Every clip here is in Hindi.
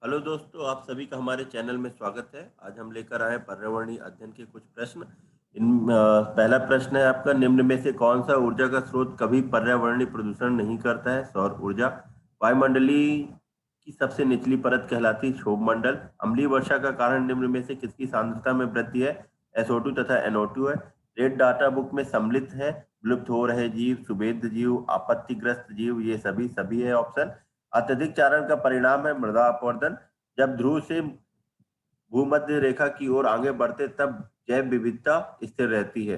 हेलो दोस्तों, आप सभी का हमारे चैनल में स्वागत है। आज हम लेकर आए पर्यावरणीय अध्ययन के कुछ प्रश्न। पहला प्रश्न है आपका, निम्न में से कौन सा ऊर्जा का स्रोत कभी पर्यावरणीय प्रदूषण नहीं करता है? सौर ऊर्जा। वायुमंडलीय की सबसे निचली परत कहलाती क्षोभ मंडल। अम्लीय वर्षा का कारण निम्न में से किसकी सांद्रता में वृद्धि है? SO2 तथा NO2 है। रेड डाटा बुक में सम्मिलित है विलुप्त हो रहे जीव, सुभेद्य जीव, आपत्तिग्रस्त जीव, ये सभी सभी है ऑप्शन। अत्यधिक चारण का परिणाम है मृदा अपवर्तन। जब ध्रुव से भूमध्य रेखा की ओर आगे बढ़ते तब जैव विविधता स्थिर रहती है।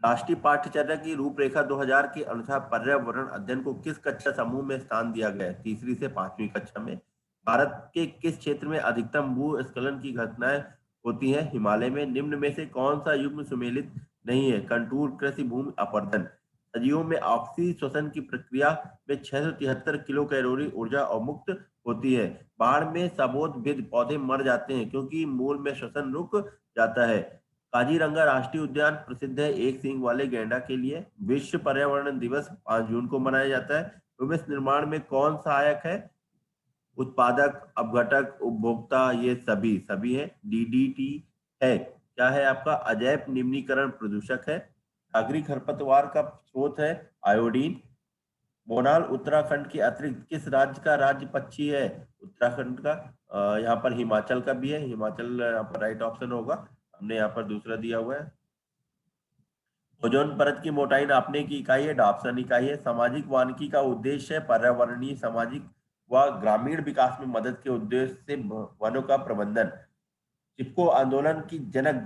राष्ट्रीय पाठ्यचर्या की रूपरेखा 2000 के अनुसार पर्यावरण अध्ययन को किस कक्षा समूह में स्थान दिया गया है? तीसरी से पांचवी कक्षा में। भारत के किस क्षेत्र में अधिकतम भूस्खलन की घटनाएं होती हैं? हिमालय में। निम्न में से कौन सा युग्म सुमेलित नहीं है? कंटूर, कृषि भूमि, अपरदन। सजीवों में ऑक्सी श्वसन की प्रक्रिया में 673 किलो कैलोरी ऊर्जा अवमुक्त होती है। बाढ़ में सबोधविद पौधे मर जाते हैं क्योंकि मूल में श्वसन रुक जाता है। काजीरंगा राष्ट्रीय उद्यान प्रसिद्ध है एक सींग वाले गैंडा के लिए। विश्व पर्यावरण दिवस 5 जून को मनाया जाता है। भविष्य निर्माण में कौन सहायक है? उत्पादक, अपघटक, उपभोक्ता, ये सभी सभी है। DDT है क्या है आपका? अजैव निम्नीकरण प्रदूषक है। सागरी खरपतवार का स्रोत है आयोडीन। मोनाल उत्तराखंड के अतिरिक्त किस राज्य का राज्य पक्षी है? उत्तराखंड का। यहाँ पर हिमाचल का भी है, हिमाचल यहाँ पर राइट ऑप्शन होगा। हमने यहाँ पर दूसरा दिया हुआ है। ओजोन परत की मोटाई नापने की इकाई है डाप्सन इकाई है। सामाजिक वानिकी का उद्देश्य है पर्यावरणीय, सामाजिक व ग्रामीण विकास में मदद के उद्देश्य से वनों का प्रबंधन। चिपको आंदोलन की जनक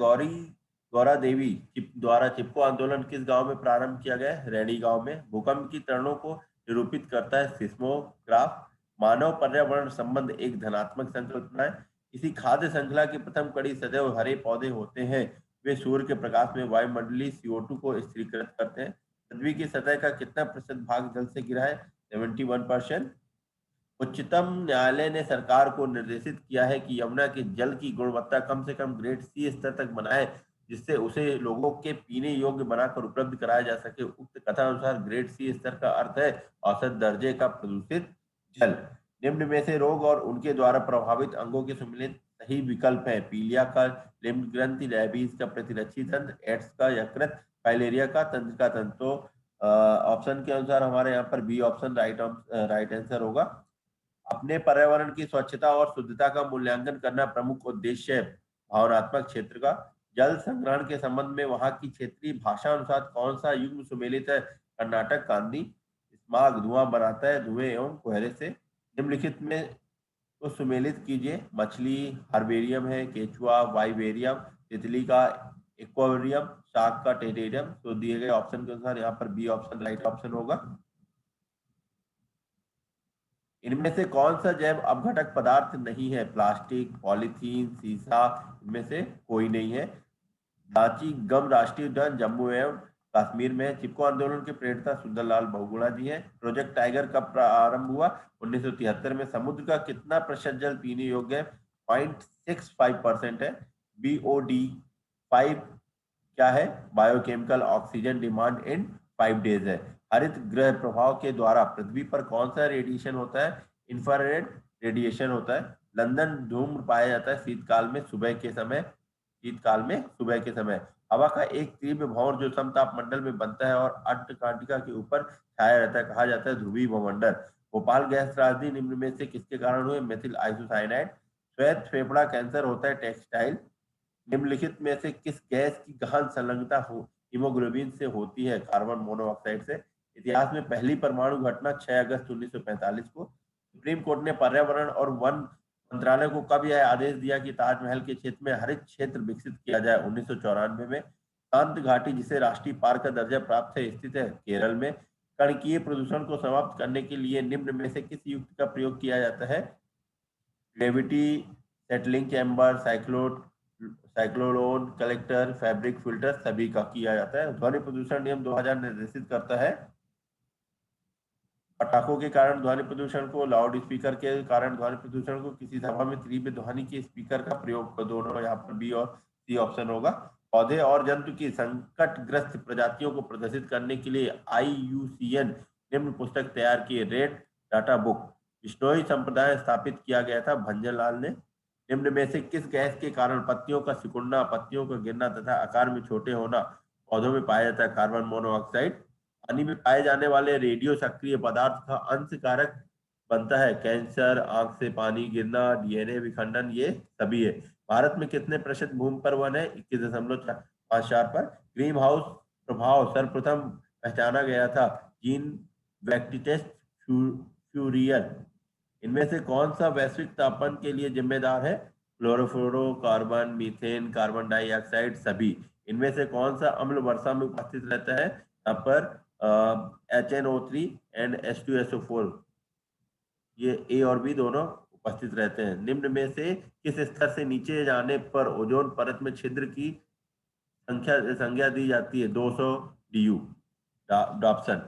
गौरा देवी द्वारा चिपको आंदोलन किस गांव में प्रारंभ किया गया है? रैणी गांव में। भूकंप की त्वरणों को निरूपित करता है सिस्मोग्राफ। मानव पर्यावरण संबंध एक धनात्मक संकल्पना है। किसी खाद्य श्रृंखला की प्रथम कड़ी सदैव हरे पौधे होते हैं। वे सूर्य के प्रकाश में वायुमंडलीय CO2 को स्थिरीकृत करते हैं। पृथ्वी की सतह का कितना प्रतिशत भाग जल से गिरा है? 71%। उच्चतम न्यायालय ने सरकार को निर्देशित किया है कि यमुना के जल की गुणवत्ता कम से कम ग्रेड C स्तर तक बनाए, जिससे उसे लोगों के पीने योग्य बनाकर उपलब्ध कराया जा सके। उक्त कथन अनुसार ग्रेड C स्तर का अर्थ है औसत दर्जे का प्रदूषित जल। निम्न में से रोग और उनके द्वारा प्रभावित अंगों के सम्मिलित सही विकल्प है? पीलिया का लिम्फ ग्रंथि, रेबीज का प्रतिरक्षी तंत्र, एड्स का यकृत, फाइलेरिया का तंत्र का तंत्र। तो ऑप्शन के अनुसार हमारे यहाँ पर बी ऑप्शन राइट आंसर होगा। अपने पर्यावरण की स्वच्छता और शुद्धता का मूल्यांकन करना प्रमुख उद्देश्य है भावनात्मक क्षेत्र का। जल संग्रहण के संबंध में वहां की क्षेत्रीय भाषा अनुसार कौन सा युग्म सुमेलित है? कर्नाटक कांदी। स्माग धुआं बनाता है धुएं एवं कोहरे से। निम्नलिखित में तो सुमेलित कीजिए। मछली हार्बेरियम है, केचुआ वाइबेरियम, तितली का एक्वेरियम, शार्क का टेरेरियम। तो दिए गए ऑप्शन के अनुसार यहाँ पर बी ऑप्शन राइट ऑप्शन होगा। इनमें से कौन सा जैव अपघटक पदार्थ नहीं है? प्लास्टिक, पॉलीथीन, सीसा, इनमें से कोई नहीं है। रांची गम राष्ट्रीय उद्यान जम्मू एवं कश्मीर में है। चिपको आंदोलन के प्रेरता सुंदरलाल बहुगुणा जी है। प्रोजेक्ट टाइगर कब प्रारंभ हुआ? 1973 में। समुद्र का कितना प्रतिशत जल पीने योग्य है? 0.65% है। BOD5 क्या है? Biochemical oxygen demand in 5 days है। हरित ग्रह प्रभाव के द्वारा पृथ्वी पर कौन सा रेडिएशन होता है? इंफ्रारेड रेडिएशन होता है। लंदन धूम्र पाया जाता है शीतकाल में सुबह के समय। शीतकाल में सुबह के समय। हवा का एक तीव्र भंवर जो समताप में बनता है और अंटार्कटिका के ऊपर छाया रहता है, कहा जाता है ध्रुवीय भूमंडल। भोपाल गैस त्रासदी निम्न में से किसके कारण हुए? Methyl isocyanide. श्वेत फेफड़ा कैंसर होता है टेक्सटाइल। निम्नलिखित में से किस गैस की गहन संलग्नता हो हीमोग्लोबिन से होती है? कार्बन मोनोऑक्साइड से। इतिहास में पहली परमाणु घटना 6 अगस्त 1945 को। सुप्रीम कोर्ट ने पर्यावरण और वन मंत्रालय को कब यह आदेश दिया कि ताजमहल के क्षेत्र में हरित क्षेत्र विकसित किया जाए? 1994 में। शांत घाटी जिसे राष्ट्रीय पार्क का दर्जा प्राप्त है स्थित है केरल में। कणकीय प्रदूषण को समाप्त करने के लिए निम्न में से किस युक्ति का प्रयोग किया जाता है? Gravity settling chamber, cyclone collector, fabric filter, सभी का किया जाता है। ध्वनि प्रदूषण नियम 2000 निर्देशित करता है पटाखों के कारण ध्वनि प्रदूषण को, लाउड स्पीकर के कारण ध्वनि प्रदूषण को, किसी सभा में तीव्र ध्वनि के स्पीकर का प्रयोग को। दोनों यहाँ पर बी और सी ऑप्शन होगा। पौधे और जंतु की संकटग्रस्त प्रजातियों को प्रदर्शित करने के लिए IUCN निम्न पुस्तक तैयार की। Red data book. बिश्नोई संप्रदाय स्थापित किया गया था भंजनलाल ने। निम्न में से किस गैस के कारण पत्तियों का सिकुड़ना, पत्तियों का गिरना तथा आकार में छोटे होना पौधों में पाया जाता है? Carbon monoxide. पानी में पाए जाने वाले रेडियो सक्रिय पदार्थ का अंशकारक बनता है कैंसर, आंख से पानी गिरना, डीएनए विखंडन, ये सभी है। भारत में कितने प्रतिशत भूमि पर वन है? 21.54 पर। ग्रीन हाउस प्रभाव सर्वप्रथम पहचाना गया था जीन बैप्टिस्ट फ्यूरियर। इनमें से कौन सा वैश्विक तापमान के लिए जिम्मेदार है? क्लोरोफ्लोरोकार्बन, मीथेन, कार्बन डाइऑक्साइड, सभी। इनमें से कौन सा अम्ल वर्षा में उपस्थित रहता है? यहाँ पर HNO3 एंड H2SO4, ये ए और बी दोनों उपस्थित रहते हैं। निम्न में से किस स्तर से नीचे जाने पर ओजोन परत में छिद्र की संख्या दी जाती है? 200 DU। डॉप्सन।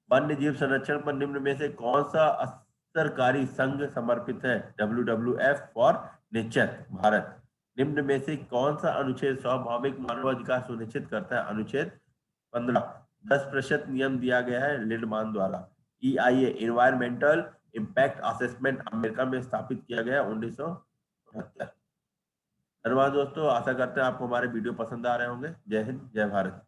वन्य जीव संरक्षण पर निम्न में से कौन सा असरकारी संघ समर्पित है? WWF for nature, Bharat. निम्न में से कौन सा अनुच्छेद स्वाभाविक मानवाधिकार सुनिश्चित करता है? अनुच्छेद 15। 10% नियम दिया गया है लिंडमान द्वारा। EIA environmental impact assessment America में स्थापित किया गया 1978। धन्यवाद दोस्तों, आशा करते हैं आपको हमारे वीडियो पसंद आ रहे होंगे। जय हिंद, जय भारत।